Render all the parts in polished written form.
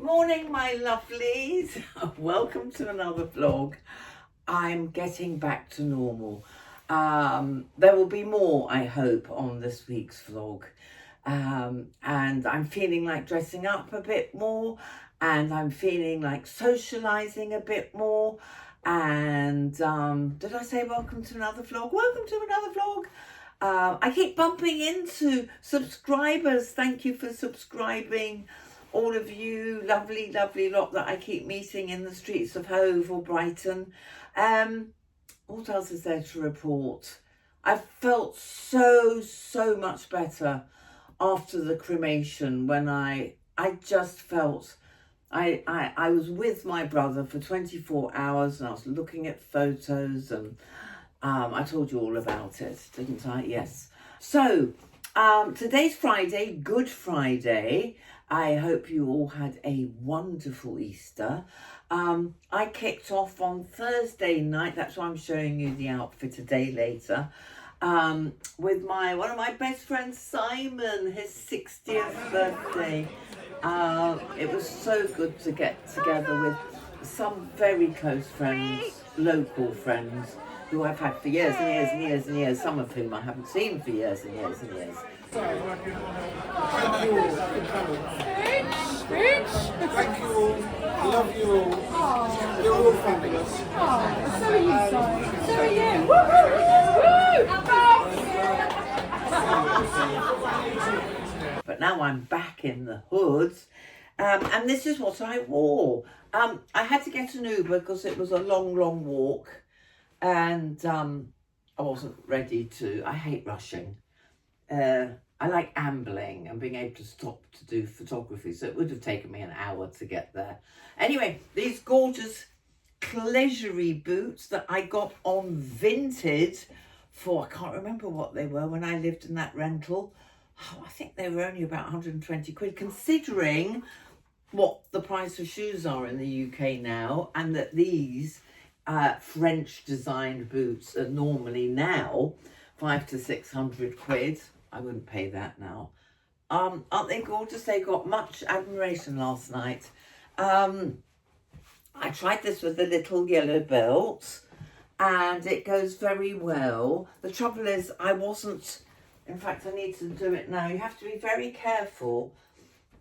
Morning, my lovelies. Welcome to another vlog. I'm getting back to normal. There will be more, I hope, on this week's vlog. And I'm feeling like dressing up a bit more, and I'm feeling like socializing a bit more. And did I say welcome to another vlog? Welcome to another vlog. I keep bumping into subscribers. Thank you for subscribing. All of you lovely lot that I keep meeting in the streets of Hove or Brighton. What else is there to report? I felt so much better after the cremation when I just felt I was with my brother for 24 hours and I was looking at photos and I told you all about it, didn't I? Yes. So today's Friday, Good Friday. I hope you all had a wonderful Easter. I kicked off on Thursday night, that's why I'm showing you the outfit a day later, with one of my best friends, Simon, his 60th birthday. It was so good to get together with some very close friends, local friends, who I've had for years and years and years and years, some of whom I haven't seen for years and years and years. Thank you all. Thank you all. I love you all. You're all fabulous. So are you, Si. So are you. Woo! But now I'm back in the hood, and this is what I wore. I had to get an Uber because it was a long walk, and I wasn't ready to. I hate rushing. I like ambling and being able to stop to do photography, so it would have taken me an hour to get there. Anyway, these gorgeous Cleisury boots that I got on Vinted for, I can't remember what they were when I lived in that rental. Oh, I think they were only about 120 quid, considering what the price of shoes are in the UK now, and that these French designed boots are normally now 500 to 600 quid. I wouldn't pay that now. Aren't they gorgeous? They got much admiration last night. I tried this with the little yellow belt and it goes very well. The trouble is in fact I need to do it now. You have to be very careful.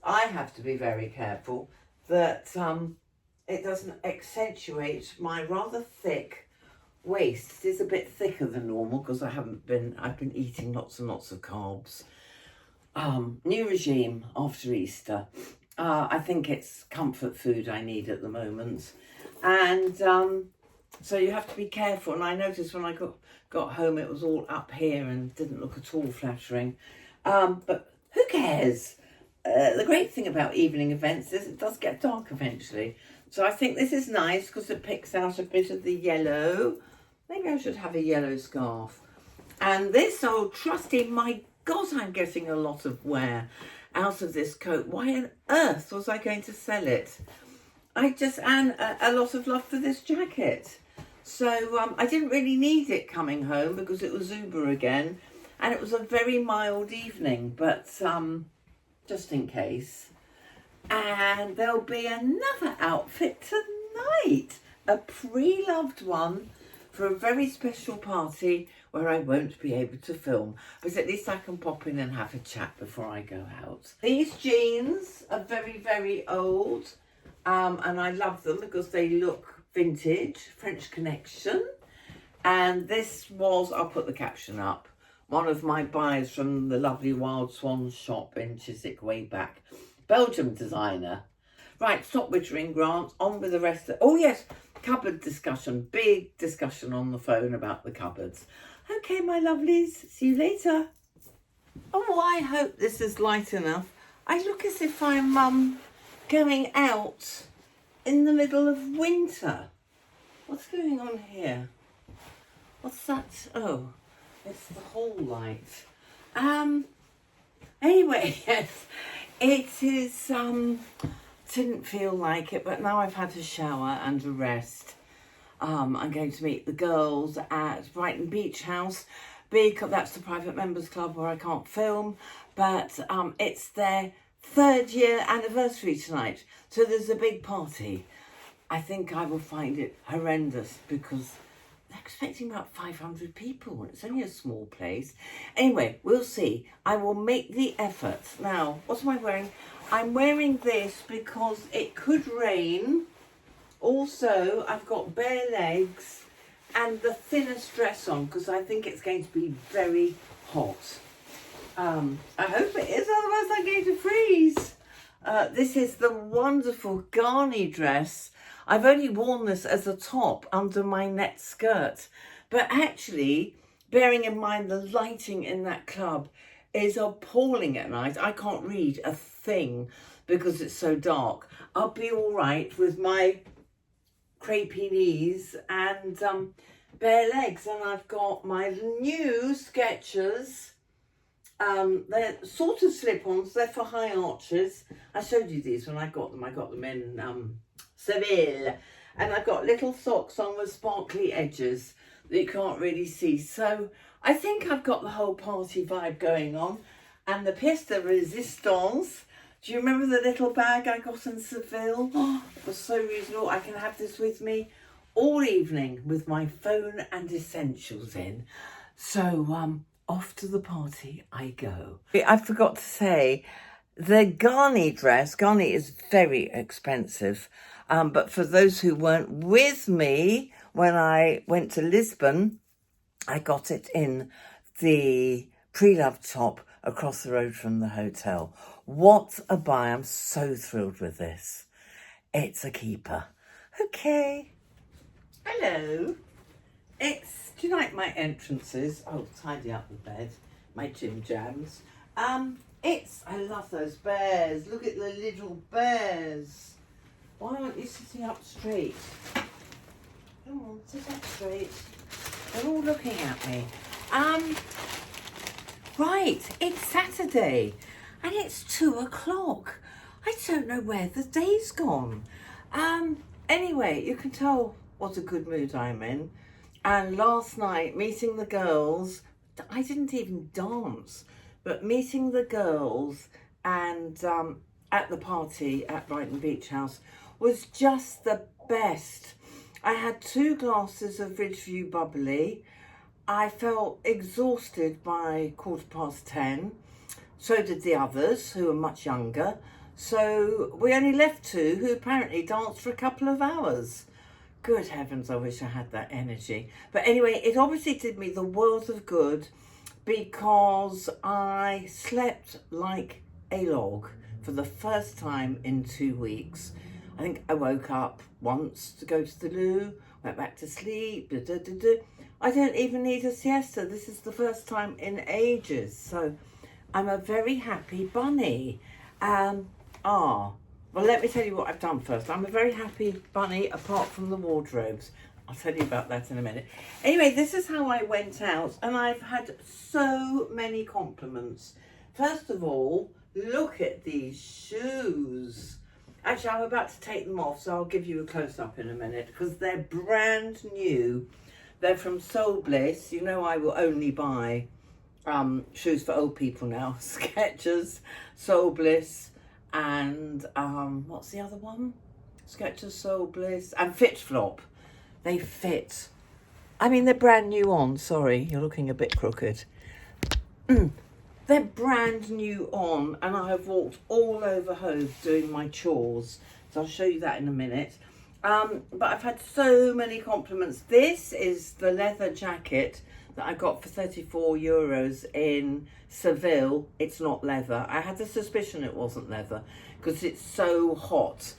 I have to be very careful that it doesn't accentuate my rather thick waist. It is a bit thicker than normal because I've been eating lots and lots of carbs. New regime after Easter. I think it's comfort food I need at the moment. And so you have to be careful. And I noticed when I got home it was all up here and didn't look at all flattering. But who cares? The great thing about evening events is it does get dark eventually. So I think this is nice because it picks out a bit of the yellow. Maybe I should have a yellow scarf. And this old trusty, my God, I'm getting a lot of wear out of this coat. Why on earth was I going to sell it? And a lot of love for this jacket. So I didn't really need it coming home because it was Uber again. And it was a very mild evening, but just in case. And there'll be another outfit tonight. A pre-loved one for a very special party where I won't be able to film, but at least I can pop in and have a chat before I go out. These jeans are very old, and I love them because they look vintage, French Connection. And this was, I'll put the caption up, one of my buys from the lovely Wild Swan shop in Chiswick way back. Belgium designer. Right, stop wittering, Grant, on with the rest of, oh yes, cupboard discussion, big discussion on the phone about the cupboards. Okay, my lovelies, see you later. Oh, I hope this is light enough. I look as if I'm going out in the middle of winter. What's going on here? What's that? Oh, it's the hall light. Anyway, yes, it is, didn't feel like it, but now I've had a shower and a rest. I'm going to meet the girls at Brighton Beach House because that's the private members club where I can't film, but it's their 3rd-year anniversary tonight. So there's a big party. I think I will find it horrendous because they're expecting about 500 people. It's only a small place. Anyway, we'll see. I will make the effort. Now, what am I wearing? I'm wearing this because it could rain. Also, I've got bare legs and the thinnest dress on because I think it's going to be very hot. I hope it is, otherwise I'm going to freeze. This is the wonderful Garni dress. I've only worn this as a top under my net skirt, but actually, bearing in mind the lighting in that club is appalling at night. I can't read a thing because it's so dark. I'll be all right with my crepey knees and bare legs, and I've got my new Skechers. They're sort of slip-ons. They're for high arches. I showed you these when I got them. I got them in Seville, and I've got little socks on with sparkly edges that you can't really see. So I think I've got the whole party vibe going on. And the pièce de résistance. Do you remember the little bag I got in Seville? Oh, it was so reasonable. I can have this with me all evening with my phone and essentials in. So off to the party I go. I forgot to say, the Garni dress, Garni is very expensive. But for those who weren't with me when I went to Lisbon, I got it in the pre-loved top across the road from the hotel. What a buy. I'm so thrilled with this. It's a keeper. Okay. Hello. Do you like my entrances? Oh, tidy up the bed. My gym jams. I love those bears. Look at the little bears. Why aren't you sitting up straight? Come on, sit up straight. They're all looking at me. Right, it's Saturday and it's 2 o'clock. I don't know where the day's gone. Anyway, you can tell what a good mood I'm in. And last night, meeting the girls, I didn't even dance, but meeting the girls and at the party at Brighton Beach House was just the best. I had 2 glasses of Ridgeview bubbly. I felt exhausted by 10:15. So did the others, who were much younger. So we only left 2 who apparently danced for a couple of hours. Good heavens, I wish I had that energy. But anyway, it obviously did me the world of good because I slept like a log for the first time in 2 weeks. I think I woke up once to go to the loo, went back to sleep. I don't even need a siesta. This is the first time in ages. So I'm a very happy bunny. Well, let me tell you what I've done first. I'm a very happy bunny apart from the wardrobes. I'll tell you about that in a minute. Anyway, this is how I went out and I've had so many compliments. First of all, look at these shoes. Actually, I'm about to take them off, so I'll give you a close-up in a minute because they're brand new. They're from Soul Bliss. You know I will only buy shoes for old people now. Skechers, Soul Bliss, and what's the other one? Skechers, Soul Bliss, and Fit Flop. They fit. I mean, they're brand new on. Sorry, you're looking a bit crooked. They're brand new on, and I have walked all over Hove doing my chores. So I'll show you that in a minute. But I've had so many compliments. This is the leather jacket that I got for 34 euros in Seville. It's not leather. I had the suspicion it wasn't leather because it's so hot.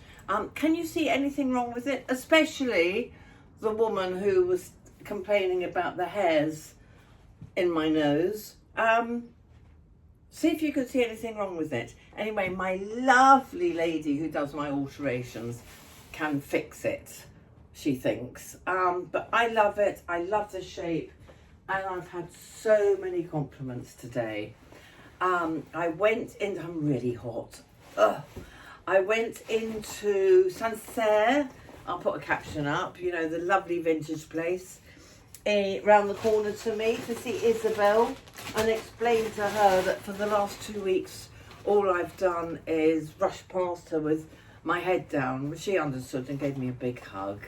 Can you see anything wrong with it? Especially the woman who was complaining about the hairs in my nose. See if you could see anything wrong with it. Anyway, my lovely lady who does my alterations can fix it, she thinks. But I love it. I love the shape. And I've had so many compliments today. I went in, I'm really hot. I went into Sancerre. I'll put a caption up, you know, the lovely vintage place round the corner to me to see Isabel and explain to her that for the last 2 weeks all I've done is rush past her with my head down. She understood and gave me a big hug.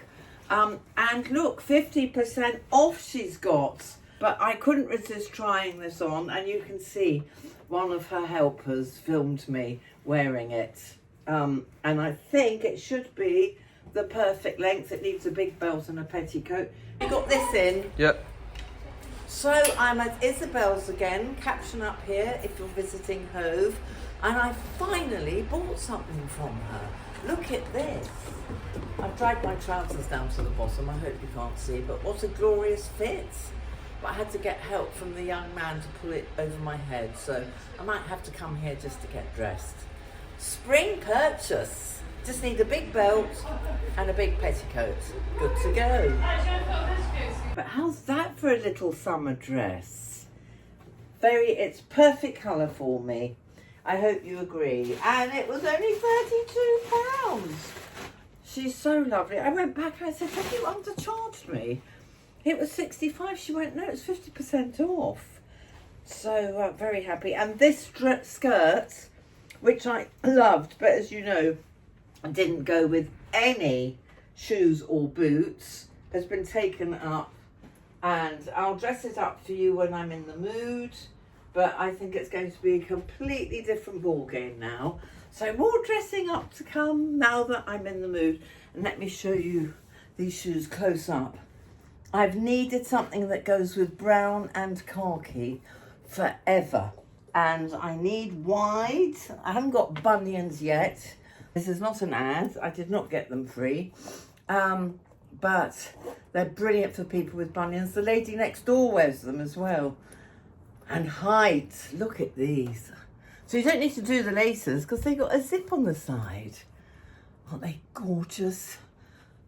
And look, 50% off she's got. But I couldn't resist trying this on, and you can see one of her helpers filmed me wearing it. And I think it should be the perfect length. It needs a big belt and a petticoat. I got this in. Yep. So I'm at Isabel's again, caption up here if you're visiting Hove, and I finally bought something from her. Look at this. I've dragged my trousers down to the bottom, I hope you can't see, but what a glorious fit. But I had to get help from the young man to pull it over my head, so I might have to come here just to get dressed. Spring purchase. Just need a big belt and a big petticoat. Good to go. But how's that for a little summer dress? It's perfect colour for me. I hope you agree. And it was only £32. She's so lovely. I went back and I said, have you undercharged me? It was 65. She went, no, it's 50% off. So very happy. And this skirt, which I loved, but as you know, I didn't go with any shoes or boots, has been taken up. And I'll dress it up for you when I'm in the mood. But I think it's going to be a completely different ballgame now. So more dressing up to come now that I'm in the mood. And let me show you these shoes close up. I've needed something that goes with brown and khaki forever. And I need wide. I haven't got bunions yet. This is not an ad. I did not get them free. But they're brilliant for people with bunions. The lady next door wears them as well. And height. Look at these. So you don't need to do the laces because they've got a zip on the side. Aren't they gorgeous?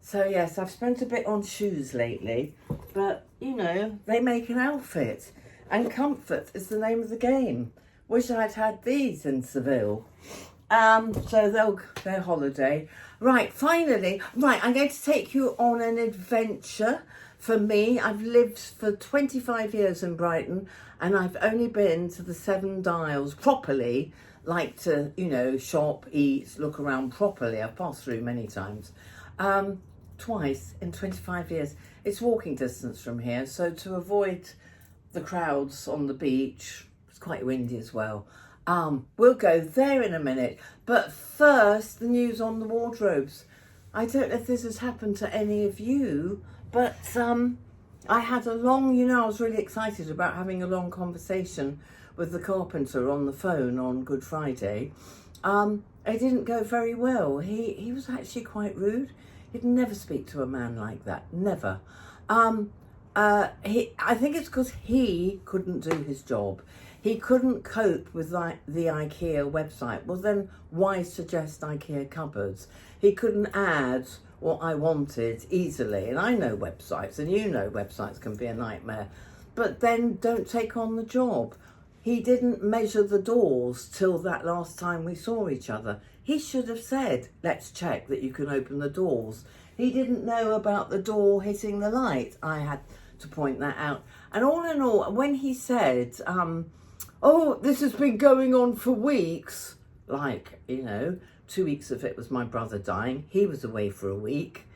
So yes, I've spent a bit on shoes lately, but you know, they make an outfit, and comfort is the name of the game. Wish I'd had these in Seville. So their holiday. Right, finally, I'm going to take you on an adventure. For me, I've lived for 25 years in Brighton, and I've only been to the 7 Dials properly, like to, you know, shop, eat, look around properly. I've passed through many times. Twice in 25 years. It's walking distance from here, so to avoid the crowds on the beach, it's quite windy as well. We'll go there in a minute, but first the news on the wardrobes. I don't know if this has happened to any of you, but I had a long, I was really excited about having a long conversation with the carpenter on the phone on Good Friday. It didn't go very well. He was actually quite rude. He'd never speak to a man like that, never. I think it's because he couldn't do his job. He couldn't cope with the IKEA website. Well, then why suggest IKEA cupboards? He couldn't add what I wanted easily. And I know websites, and you know websites can be a nightmare. But then don't take on the job. He didn't measure the doors till that last time we saw each other. He should have said, let's check that you can open the doors. He didn't know about the door hitting the light. I had to point that out. And all in all, when he said, oh, this has been going on for weeks, 2 weeks of it was my brother dying. He was away for a week.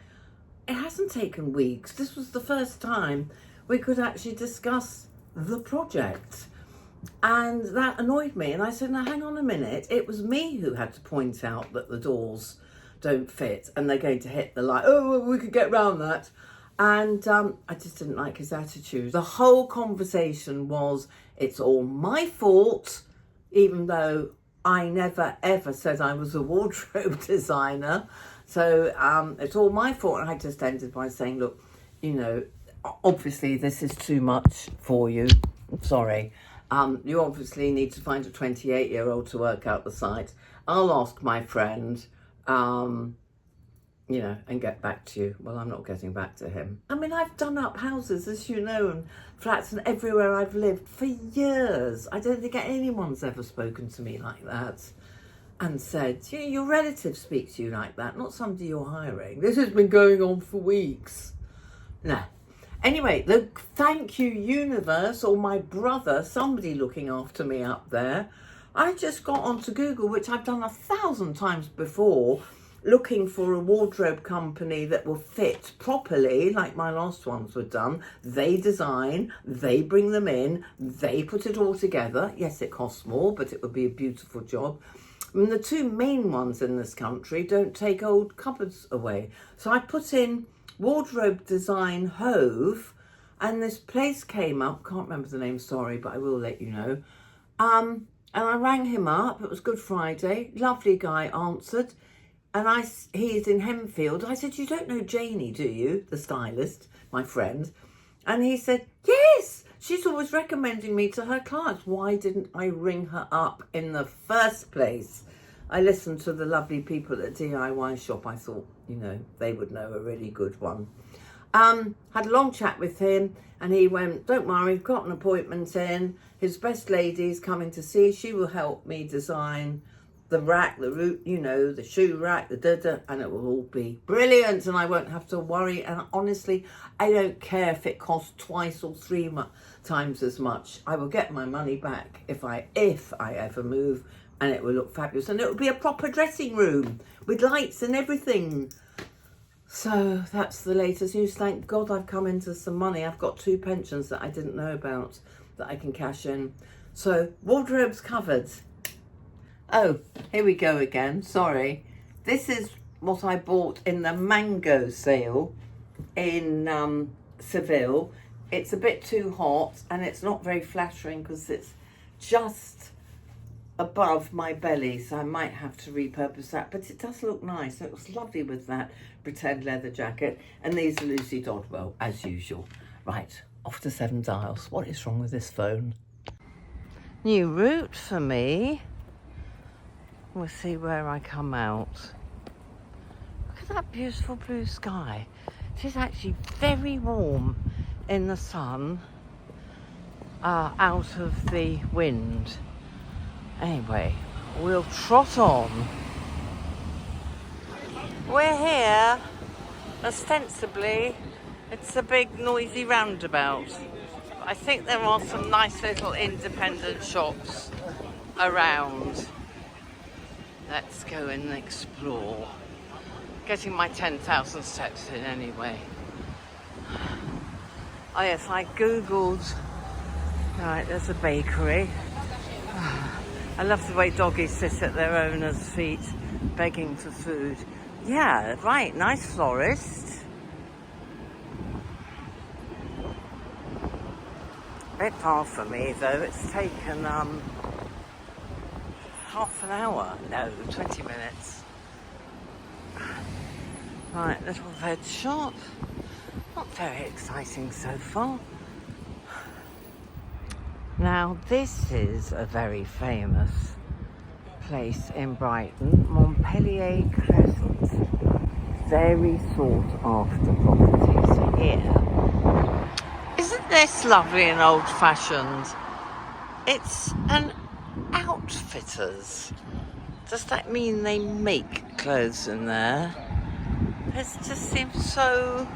It hasn't taken weeks. This was the first time we could actually discuss the project. And that annoyed me. And I said, now, hang on a minute. It was me who had to point out that the doors don't fit and they're going to hit the light. Oh, well, we could get around that. And I just didn't like his attitude. The whole conversation was, it's all my fault, even though I never, ever said I was a wardrobe designer. So it's all my fault. And I just ended by saying, look, obviously this is too much for you. Sorry. You obviously need to find a 28-year-old to work out the site. I'll ask my friend, and get back to you. Well, I'm not getting back to him. I mean, I've done up houses, as you know, and flats and everywhere I've lived for years. I don't think anyone's ever spoken to me like that and said, your relatives speak to you like that, not somebody you're hiring. This has been going on for weeks. No. Anyway, the thank you universe, or my brother, somebody looking after me up there, I just got onto Google, which I've done 1,000 times before, looking for a wardrobe company that will fit properly, like my last ones were done. They design, they bring them in, they put it all together. Yes, it costs more, but it would be a beautiful job. And the two main ones in this country don't take old cupboards away. So I put in wardrobe design Hove, and this place came up. Can't remember the name, sorry, but I will let you know. And I rang him up. It was Good Friday. Lovely guy answered. And he's in Hemfield. I said, you don't know Janie, do you? The stylist, my friend. And he said, yes, she's always recommending me to her clients. Why didn't I ring her up in the first place? I listened to the lovely people at DIY Shop. I thought, you know, they would know a really good one. Had a long chat with him, and he went, don't worry, I've got an appointment in. His best lady's coming to see. She will help me design the rack, the root, you know, the shoe rack, the da-da, and it will all be brilliant, and I won't have to worry. And honestly, I don't care if it costs twice or three times as much. I will get my money back if I ever move, and it will look fabulous, and it will be a proper dressing room with lights and everything. So that's the latest news. Thank God I've come into some money. I've got 2 pensions that I didn't know about that I can cash in. So wardrobe's covered. Oh, here we go again. Sorry. This is what I bought in the mango sale in Seville. It's a bit too hot, and it's not very flattering because it's just above my belly, so I might have to repurpose that, but it does look nice. It was lovely with that pretend leather jacket, and these are Lucy Dodwell, as usual. Right, off to 7 Dials. What is wrong with this phone? New route for me. We'll see where I come out. Look at that beautiful blue sky. It is actually very warm in the sun, out of the wind. Anyway, we'll trot on. We're here, ostensibly, it's a big noisy roundabout. I think there are some nice little independent shops around. Let's go and explore. Getting my 10,000 steps in anyway. Oh yes, I googled. Right, there's a bakery. I love the way doggies sit at their owner's feet, begging for food. Yeah, right, nice florist. Bit far for me though, it's taken half an hour, no, 20 minutes. Right, little veg shop. Not very exciting so far. Now this is a very famous place in Brighton, Montpellier Crescent. Very sought after properties here. Isn't this lovely and old fashioned? It's an outfitters. Does that mean they make clothes in there? It just seems so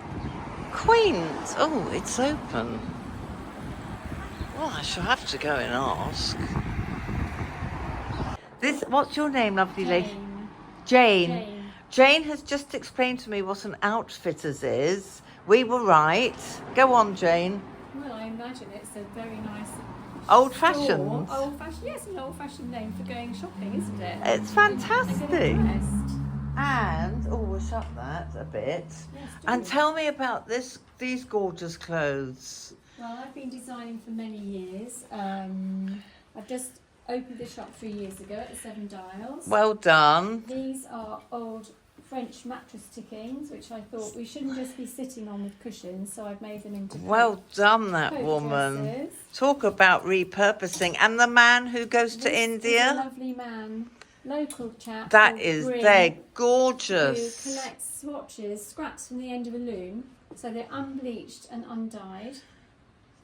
quaint. Oh, it's open. Well, I shall have to go and ask. What's your name, lovely lady? Jane. Jane has just explained to me what an outfitters is. We were right. Go on, Jane. Well, I imagine it's a very nice old-fashioned. Old-fashioned, yes, an old-fashioned name for going shopping, isn't it? It's fantastic. And we'll shut that a bit. Yes, and tell me about these gorgeous clothes. Well, I've been designing for many years. I've just opened this shop 3 years ago at the 7 Dials. Well done. These are old French mattress tickings, which I thought we shouldn't just be sitting on with cushions, so I've made them into well done, that woman. Dresses. Talk about repurposing. And the man who goes to India? Is a lovely man, local chap. They're gorgeous. Who collects swatches, scraps from the end of a loom, so they're unbleached and undyed.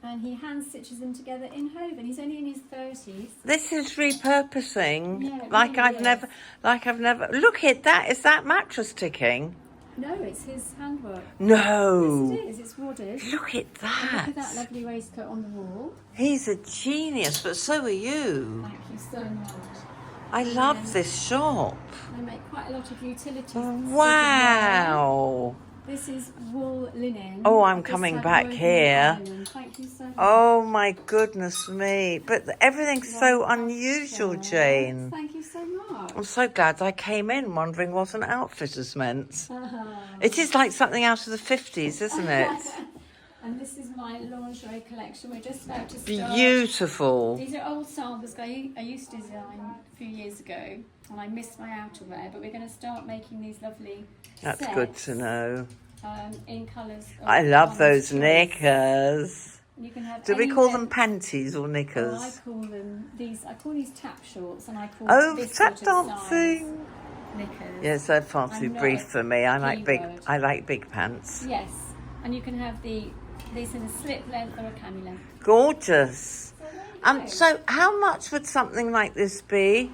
And he hand stitches them together in Hove, and he's only in his 30s. This is repurposing. Yeah, like really I've never. Look at that. Is that mattress ticking? No, it's his handwork. No. Yes, it is. It's wadded. Look at And that. look at that lovely waistcoat on the wall. He's a genius, but so are you. Thank you so much. I love this shop. I make quite a lot of utilities. sort of wear. Wow. This is wool linen. Oh, I'm This coming had back woven here. iron. Thank you so much. Oh my goodness me. But everything's so Right, unusual, yes, Jane. Thank you so much. I'm so glad I came in wondering what an outfitter's meant. Uh-huh. It is like something out of the 50s, isn't it? And this is my lingerie collection. We're just about to start. Beautiful. These are old samples I used to design a few years ago, and I missed my outerwear, but we're going to start making these lovely That's sets, good to know. in colours. I love on those choice. knickers. You can have Do we any call them length. panties or Oh, knickers? I call them these. I call these tap shorts, and I call Oh, this tap sort of dancing. size knickers. Yes, they're far I'm too not brief a for me. I like big. keyword. I like big pants. Yes, and you can have these in a slip length or a cami length. Gorgeous. So there you go. So how much would something like this be?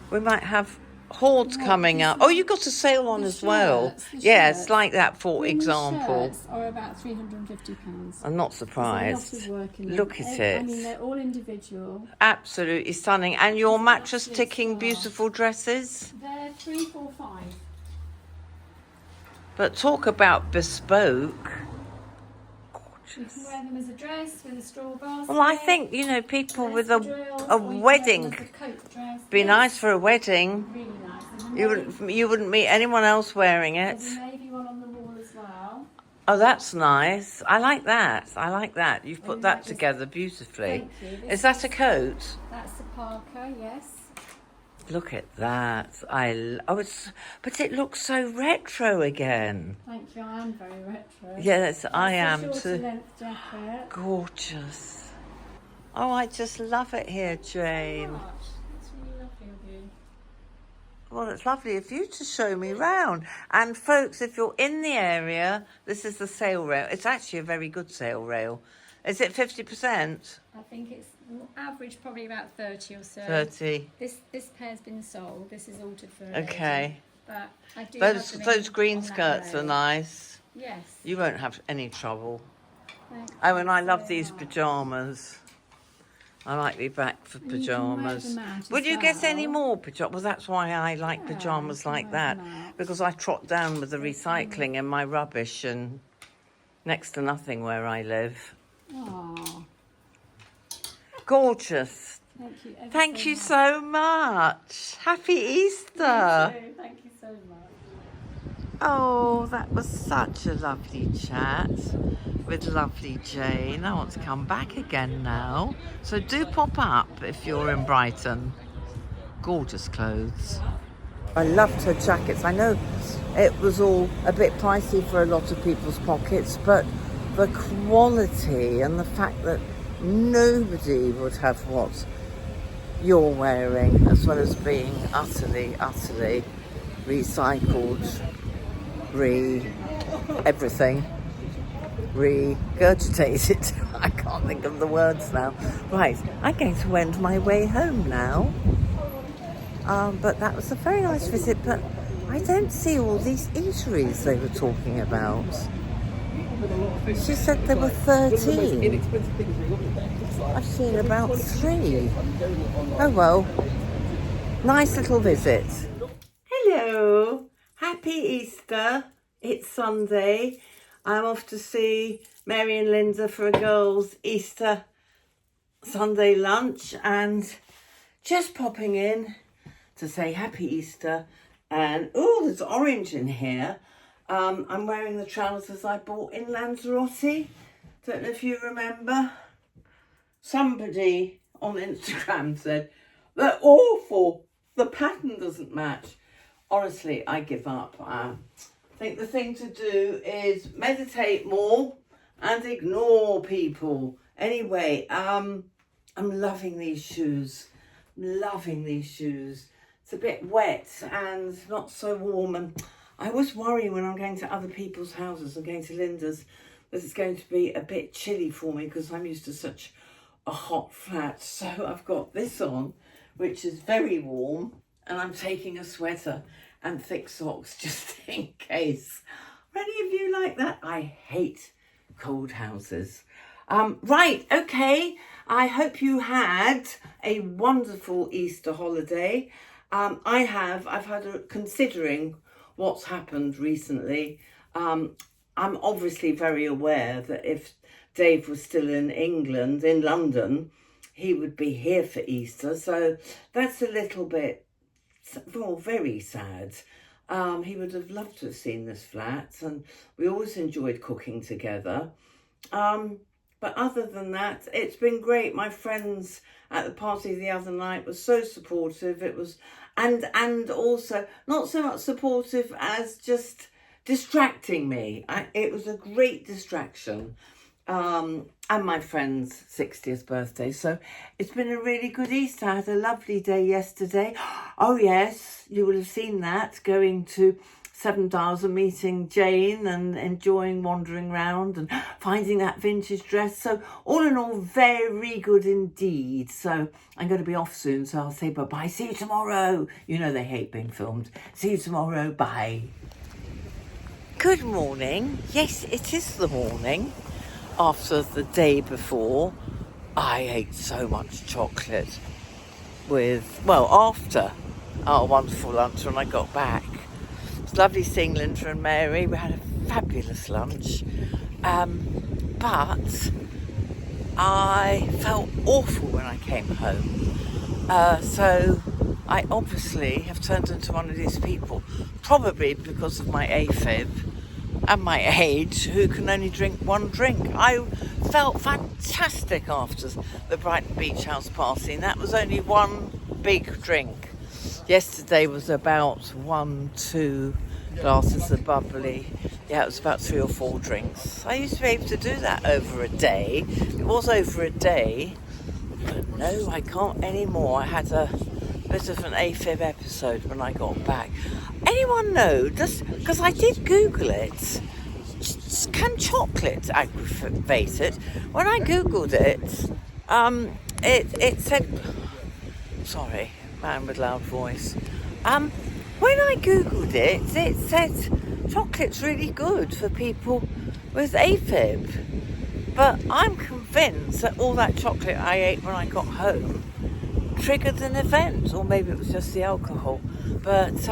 We might have hordes What, coming this up. one? Oh, you got a sale on The as well. shirts, the Yeah, shirts. it's like that, for Women's example. shirts are about £350. I'm not There's a lot surprised. of work in them. Look at I it. mean, they're all individual. Absolutely stunning. And your It's mattress absolute ticking star. beautiful dresses. They're 3, 4, 5. But talk about bespoke. You can wear them as a dress with a straw basket. Well, I think, people with a drills, a or you can wear wedding them as a coat dress. be Yes, nice for a wedding. Really nice. You wouldn't meet anyone else wearing it. There's a navy one on the wall as well. Oh, that's nice. I like that. I like that. You've put you that like this? together beautifully. Thank you. Is that a coat? That's the parka, yes. Look at that. But it looks so retro again. Thank you. I am very retro. Yes, I That's am the shorter too. length jacket. Gorgeous. Oh, I just love it here, Jane. Gosh, that's really lovely of you. Well, it's lovely of you to show me round. And folks, if you're in the area, this is the sale rail. It's actually a very good sale rail. Is it 50%? I think it's average probably about 30 or so. 30. This pair's been sold. This is altered for a Okay. lady. But I do have them Those in green on that skirts are row. nice. Yes. You won't have any trouble. Thank Oh, and I you love so these much. pyjamas. I might be back for And you can wear pyjamas. them out Would as you get any well. more pyjamas? Well, that's why I like Yeah, pyjamas you can like wear that. them out. Because I trot down with the Yes, recycling and my rubbish and next to nothing where I live. Aw, Gorgeous. thank you. ever Thank you much. so much. Happy Easter. You too. Thank you so much. Oh, that was such a lovely chat with lovely Jane. I want to come back again now. So do pop up if you're in Brighton. Gorgeous clothes. I loved her jackets. I know it was all a bit pricey for a lot of people's pockets, but the quality and the fact that nobody would have what you're wearing, as well as being utterly recycled, everything, regurgitated. I can't think of the words now. Right, I'm going to wend my way home now. But that was a very nice visit, but I don't see all these eateries they were talking about. She said there were 13. I've seen about 3. Oh well, nice little visit. Hello, happy Easter. It's Sunday. I'm off to see Mary and Linda for a girls' Easter Sunday lunch and just popping in to say happy Easter. And oh, there's orange in here. I'm wearing the trousers I bought in Lanzarote. Don't know if you remember. Somebody on Instagram said, they're awful. The pattern doesn't match. Honestly, I give up. I think the thing to do is meditate more and ignore people. Anyway, I'm loving these shoes. Loving these shoes. It's a bit wet and not so warm, and I always worry when I'm going to other people's houses and going to Linda's that it's going to be a bit chilly for me because I'm used to such a hot flat. So I've got this on, which is very warm, and I'm taking a sweater. and thick socks just in case. Are any of you like that? I hate cold houses. Right, okay. I hope you had a wonderful Easter holiday. I've had considering what's happened recently. I'm obviously very aware that if Dave was still in England, in London, he would be here for Easter. So that's a little bit, well, very sad. He would have loved to have seen this flat, and we always enjoyed cooking together. But other than that, it's been great. My friends at the party the other night were so supportive. It was, and also not so much supportive as just distracting me. It was a great distraction. And my friend's 60th birthday. So it's been a really good Easter. I had a lovely day yesterday. Oh yes, you will have seen that, going to Seven Dials and meeting Jane and enjoying wandering around and finding that vintage dress. So all in all, very good indeed. So I'm going to be off soon, so I'll say bye-bye. See you tomorrow. You know they hate being filmed. See you tomorrow. Bye. Good morning. Yes, it is the morning. After the day before, I ate so much chocolate after our wonderful lunch when I got back. It was lovely seeing Linda and Mary. We had a fabulous lunch. But I felt awful when I came home. So I obviously have turned into one of these people, probably because of my AFib and my age, who can only drink one drink. I felt fantastic after the Brighton Beach House party, and that was only one big drink. Yesterday was about 1-2 glasses of bubbly. Yeah, it was about 3 or 4 drinks. I used to be able to do that over a day. It was over a day, but no, I can't anymore. I had a bit of an AFib episode when I got back. Anyone know, because I did Google it, can chocolate aggravate it? When I Googled it, it said, sorry, man with loud voice. When I Googled it, it said chocolate's really good for people with AFib. But I'm convinced that all that chocolate I ate when I got home triggered an event, or maybe it was just the alcohol. But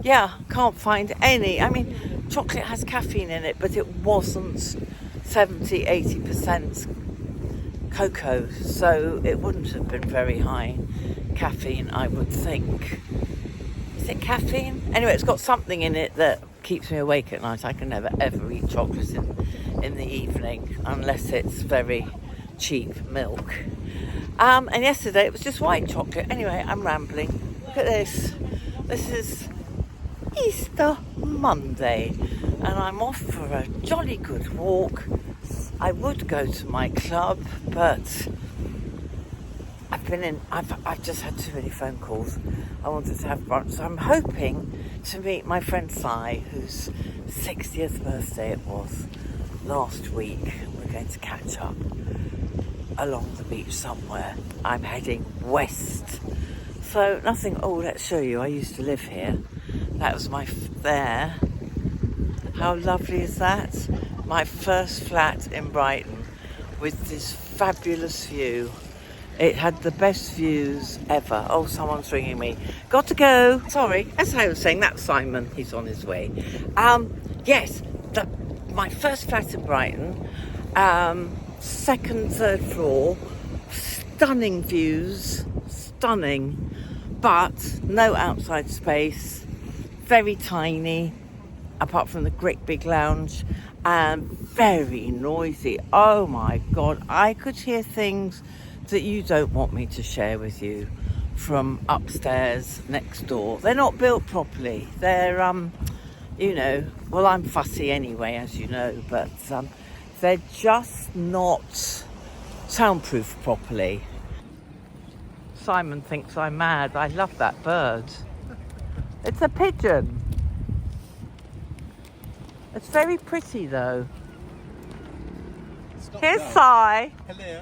yeah, can't find any. I mean, chocolate has caffeine in it, but it wasn't 70-80% cocoa, so it wouldn't have been very high caffeine, I would think. Is it caffeine? Anyway, it's got something in it that keeps me awake at night. I can never ever eat chocolate in the evening unless it's very cheap milk. And yesterday it was just white chocolate. Anyway, I'm rambling. Look at this. This is Easter Monday, and I'm off for a jolly good walk. I would go to my club, but I've just had too many phone calls. I wanted to have brunch, so I'm hoping to meet my friend Si, whose 60th birthday it was last week. We're going to catch up along the beach somewhere. I'm heading west. So nothing, oh, let's show you. I used to live here. That was there. How lovely is that? My first flat in Brighton with this fabulous view. It had the best views ever. Oh, someone's ringing me. Got to go. Sorry, as I was saying, that's Simon. He's on his way. Yes, my first flat in Brighton. Second, third floor. Stunning views. Stunning. But no outside space. Very tiny, apart from the great big lounge. And very noisy. Oh my God. I could hear things that you don't want me to share with you from upstairs next door. They're not built properly. They're, well, I'm fussy anyway, as you know, but they're just not soundproof properly. Simon thinks I'm mad. I love that bird. It's a pigeon. It's very pretty though. Here's Si. Hello.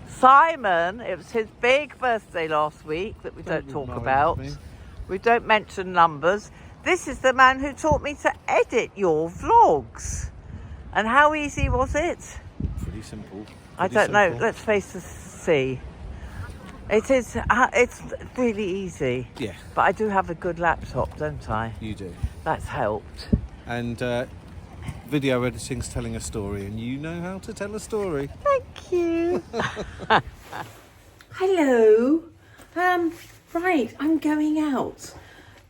Simon, it was his big birthday last week that we don't talk about. We don't mention numbers. This is the man who taught me to edit your vlogs. And how easy was it? Pretty simple. I don't know. Let's face the sea. It is. It's really easy. Yeah. But I do have a good laptop, don't I? You do. That's helped. And video editing's telling a story, and you know how to tell a story. Thank you. Hello. Right, I'm going out.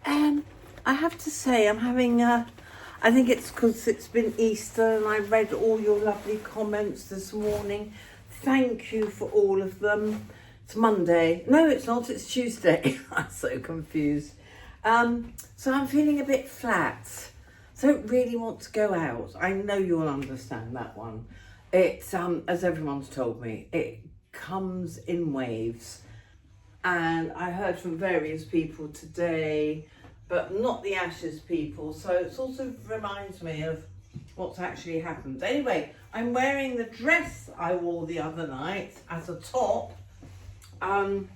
I have to say, I'm having I think it's because it's been Easter and I read all your lovely comments this morning. Thank you for all of them. It's Monday. No, it's not. It's Tuesday. I'm so confused. So I'm feeling a bit flat. So I don't really want to go out. I know you'll understand that one. It's, as everyone's told me, it comes in waves. And I heard from various people today, but not the Ashes people. So it also reminds me of what's actually happened. Anyway, I'm wearing the dress I wore the other night as a top, because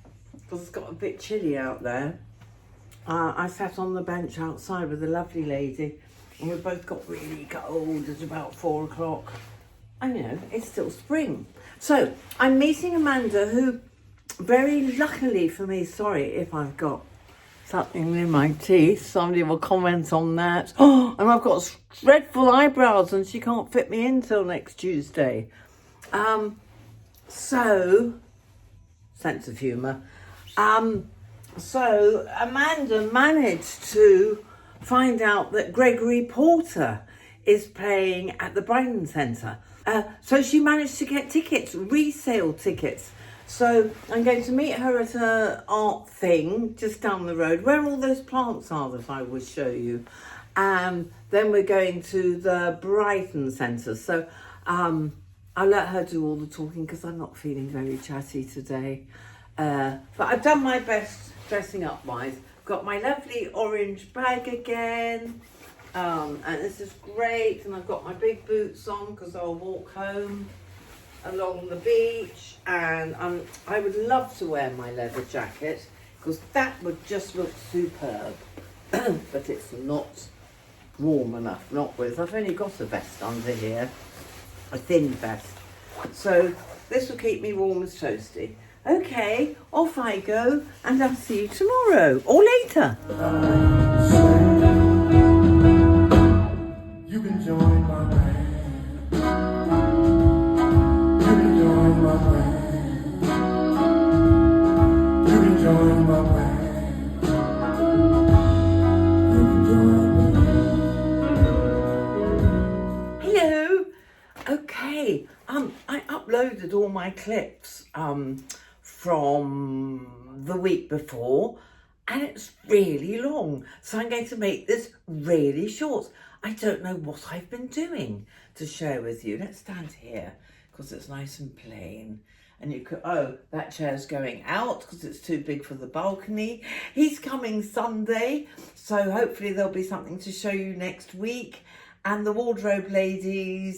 it's got a bit chilly out there. I sat on the bench outside with a lovely lady, and we both got really cold at about 4 o'clock. And you know, it's still spring. So I'm meeting Amanda, who very luckily for me, sorry if I've got something in my teeth, somebody will comment on that. Oh, and I've got dreadful eyebrows and she can't fit me in till next Tuesday. So, sense of humour. So Amanda managed to find out that Gregory Porter is playing at the Brighton Centre. So she managed to get tickets, resale tickets. So I'm going to meet her at an art thing just down the road, where all those plants are that I will show you. And then we're going to the Brighton Centre. So I'll let her do all the talking because I'm not feeling very chatty today. But I've done my best dressing up wise. Got my lovely orange bag again. And this is great. And I've got my big boots on because I'll walk home along the beach, and I would love to wear my leather jacket because that would just look superb. But it's not warm enough, not with. I've only got a vest under here, a thin vest. So this will keep me warm as toasty. Okay, off I go, and I'll see you tomorrow or later. You can join my band. You can join my band. You can join my band. You can join me. Hello. Okay. I uploaded all my clips from the week before, and it's really long. So I'm going to make this really short. I don't know what I've been doing to share with you. Let's stand here because it's nice and plain. And you could, oh, that chair's going out because it's too big for the balcony. He's coming Sunday, so hopefully there'll be something to show you next week. And the wardrobe lady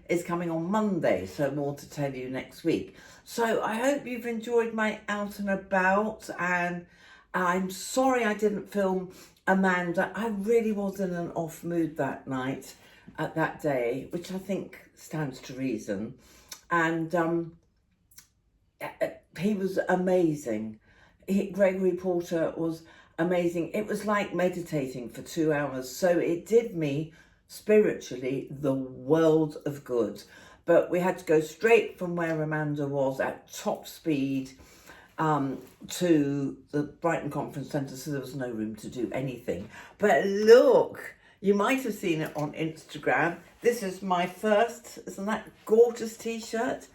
is coming on Monday, so more to tell you next week. So I hope you've enjoyed my out and about, and I'm sorry I didn't film Amanda. I really was in an off mood that night, that day, which I think stands to reason. And he was amazing. Gregory Porter was amazing. It was like meditating for 2 hours. So it did me spiritually the world of good. But we had to go straight from where Amanda was at top speed to the Brighton Conference Centre, so there was no room to do anything. But look, you might have seen it on Instagram. This is my first, isn't that gorgeous t-shirt?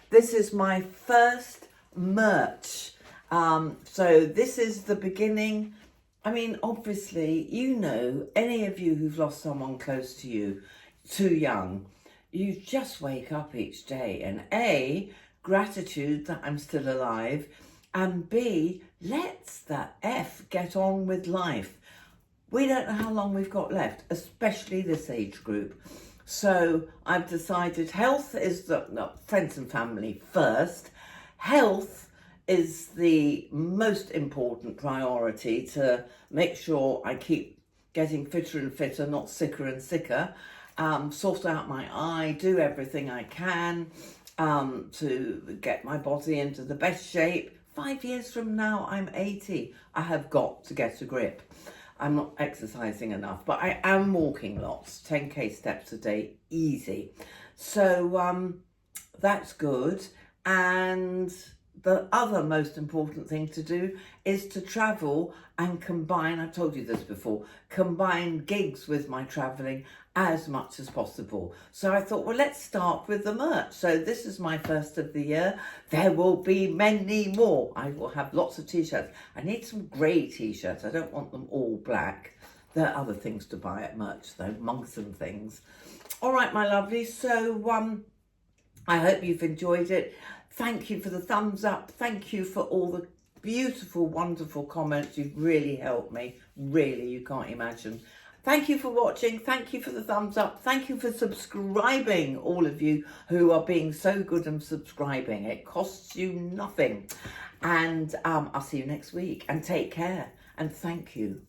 This is my first merch. So this is the beginning. I mean, obviously, you know, any of you who've lost someone close to you, too young, you just wake up each day and A, gratitude that I'm still alive, and B, let's the F get on with life. We don't know how long we've got left, especially this age group. So I've decided health is friends and family first. Health is the most important priority, to make sure I keep getting fitter and fitter, not sicker and sicker. Sort out my eye, do everything I can to get my body into the best shape. 5 years from now, I'm 80. I have got to get a grip. I'm not exercising enough, but I am walking lots, 10k steps a day, easy. So that's good. And the other most important thing to do is to travel and combine, I told you this before, combine gigs with my travelling as much as possible. So I thought, well, let's start with the merch. So this is my first of the year. There will be many more. I will have lots of t-shirts. I need some grey t-shirts. I don't want them all black. There are other things to buy at merch though, amongst some things. All right, my lovelies. So I hope you've enjoyed it. Thank you for the thumbs up. Thank you for all the beautiful, wonderful comments. You've really helped me. Really, you can't imagine. Thank you for watching. Thank you for the thumbs up. Thank you for subscribing, all of you who are being so good and subscribing. It costs you nothing. And I'll see you next week. And take care. And thank you.